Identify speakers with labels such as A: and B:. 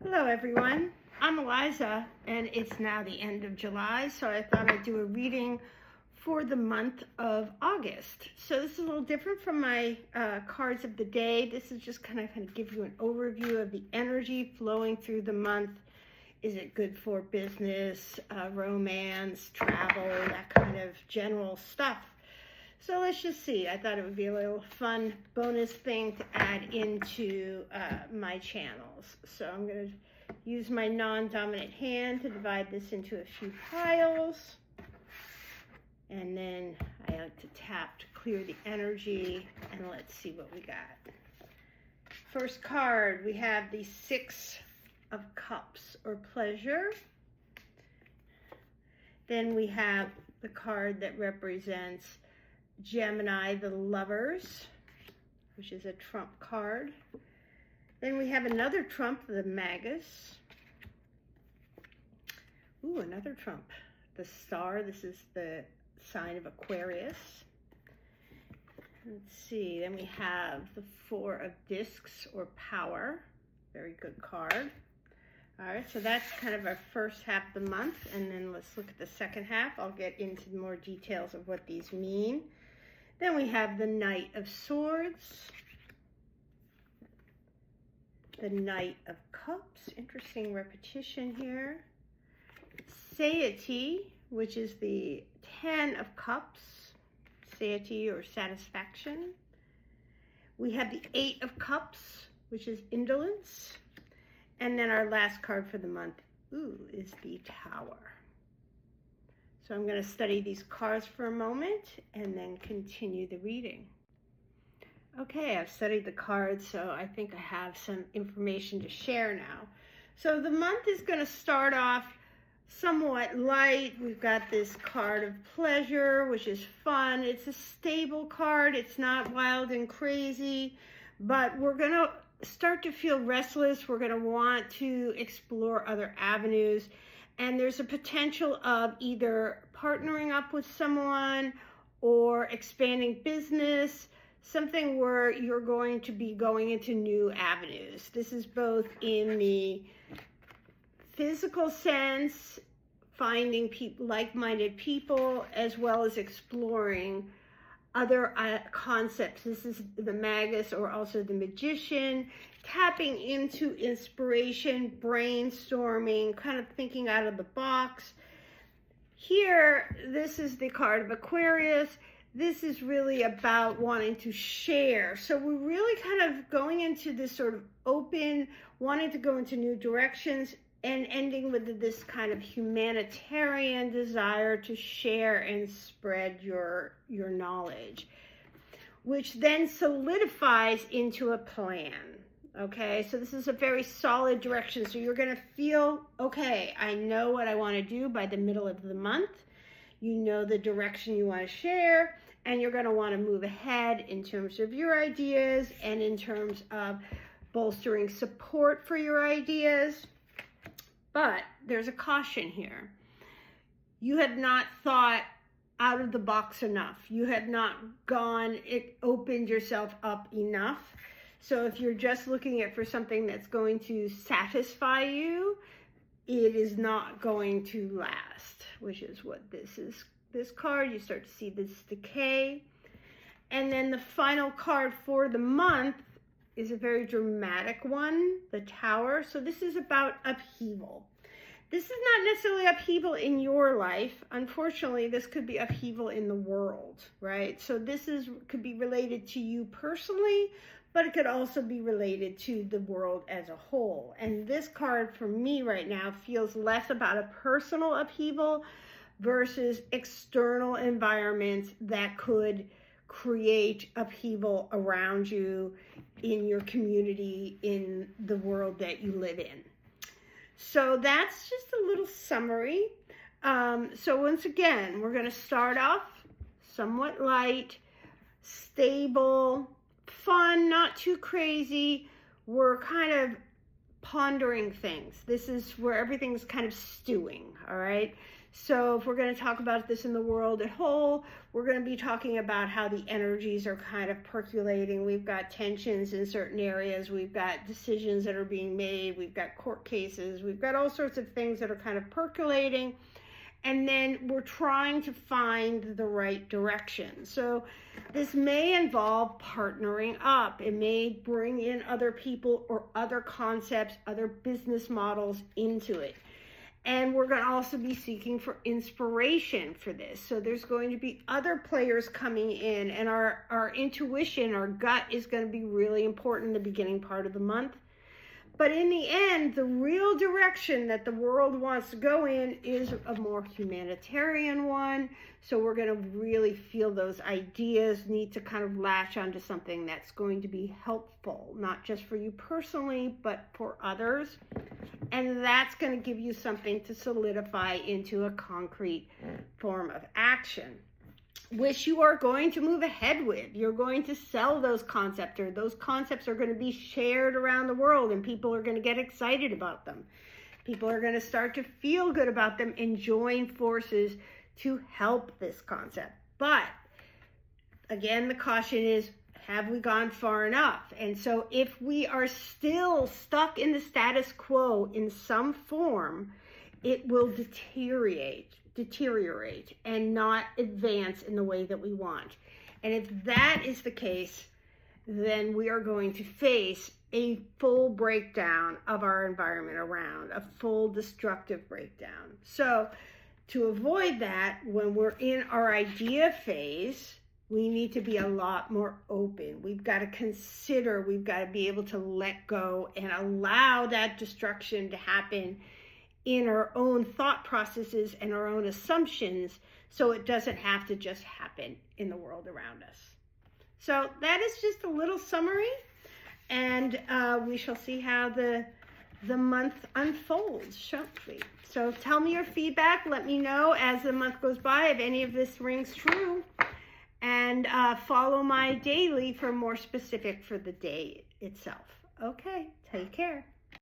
A: Hello everyone, I'm Eliza and it's now the end of July, so I thought I'd do a reading for the month of August. So this is a little different from my cards of the day. This is just kind of give you an overview of the energy flowing through the month. Is it good for business, romance, travel, that kind of general stuff? So let's just see. I thought it would be a little fun bonus thing to add into my channels. So I'm going to use my non-dominant hand to divide this into a few piles. And then I like to tap to clear the energy. And let's see what we got. First card, we have the Six of Cups, or pleasure. Then we have the card that represents Gemini, the Lovers, which is a trump card. Then we have another trump, the Magus. Ooh, another trump, the Star. This is the sign of Aquarius. Let's see, then we have the Four of Discs, or power. Very good card. All right, so that's kind of our first half of the month, and then let's look at the second half. I'll get into more details of what these mean. Then we have the Knight of Swords, the Knight of Cups, interesting repetition here, Satiety, which is the Ten of Cups, satiety or satisfaction. We have the Eight of Cups, which is indolence. And then our last card for the month, is the Tower. So I'm going to study these cards for a moment and then continue the reading. Okay, I've studied the cards, so I think I have some information to share now. So the month is going to start off somewhat light. We've got this card of pleasure, which is fun. It's a stable card. It's not wild and crazy, but we're going to start to feel restless. We're going to want to explore other avenues. And there's a potential of either partnering up with someone or expanding business, something where you're going to be going into new avenues. This is both in the physical sense, finding like-minded people, as well as exploring other concepts. This is the Magus, or also the Magician, tapping into inspiration, brainstorming, kind of thinking out of the box. Here, this is the card of Aquarius. This is really about wanting to share. So we're really kind of going into this sort of open, wanting to go into new directions, and ending with this kind of humanitarian desire to share and spread your knowledge, which then solidifies into a plan. Okay, so this is a very solid direction. So you're going to feel, okay, I know what I want to do by the middle of the month. You know the direction you want to share, and you're going to want to move ahead in terms of your ideas and in terms of bolstering support for your ideas. But there's a caution here. You have not thought out of the box enough. You have not opened yourself up enough. So if you're just looking for something that's going to satisfy you, it is not going to last, which is what this is. This card, you start to see this decay. And then the final card for the month is a very dramatic one, the Tower. So this is about upheaval. This is not necessarily upheaval in your life. Unfortunately, this could be upheaval in the world, right? So this could be related to you personally, but it could also be related to the world as a whole. And this card for me right now feels less about a personal upheaval versus external environments that could create upheaval around you, in your community, in the world that you live in. So that's just a little summary. So once again, we're going to start off somewhat light, stable, fun, not too crazy. We're kind of pondering things. This is where everything's kind of stewing, all right? So if we're going to talk about this in the world at whole, we're going to be talking about how the energies are kind of percolating. We've got tensions in certain areas. We've got decisions that are being made. We've got court cases. We've got all sorts of things that are kind of percolating. And then we're trying to find the right direction. So this may involve partnering up. It may bring in other people or other concepts, other business models into it. And we're going to also be seeking for inspiration for this. So there's going to be other players coming in, and our intuition, our gut is going to be really important in the beginning part of the month. But in the end, the real direction that the world wants to go in is a more humanitarian one. So we're going to really feel those ideas need to kind of latch onto something that's going to be helpful, not just for you personally, but for others. And that's going to give you something to solidify into a concrete form of action, which you are going to move ahead with. You're going to sell those concepts, or those concepts are going to be shared around the world, and people are going to get excited about them. People are going to start to feel good about them and join forces to help this concept. But again, the caution is, have we gone far enough? And so if we are still stuck in the status quo in some form, it will deteriorate and not advance in the way that we want. And if that is the case, then we are going to face a full breakdown of our environment around, a full destructive breakdown. So to avoid that, when we're in our idea phase, we need to be a lot more open. We've got to consider, we've got to be able to let go and allow that destruction to happen in our own thought processes and our own assumptions, so it doesn't have to just happen in the world around us. So that is just a little summary, and we shall see how the month unfolds shortly. So tell me your feedback. Let me know as the month goes by if any of this rings true, and follow my daily for more specific for the day itself. Okay, take care.